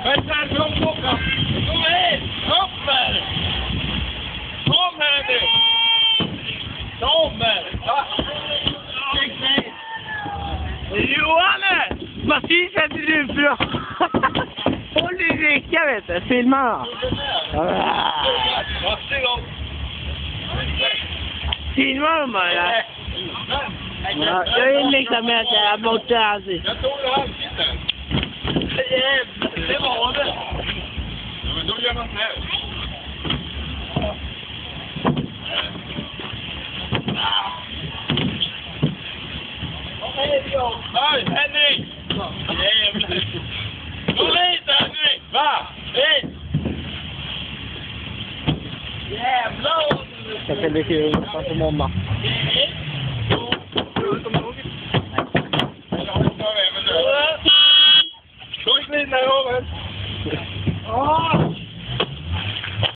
Vänta, kom hit! Upp med dig! Kom här nu! Kom med dig! Johanne! Vad syns inte du bra? Håll dig i ricka, vet du. Filma då. Varsågod! Filma dem bara. Ja, jag är liksom med att jag är borta alltså. Jag tog det här sitter. Det var det. Ja, men då gör man så här. Hej, Henrik! Jävlar! Kom hit, Henrik! Va? Hit! Jävlar! Jag ska bli kul på måndag. Kom hit, Robert!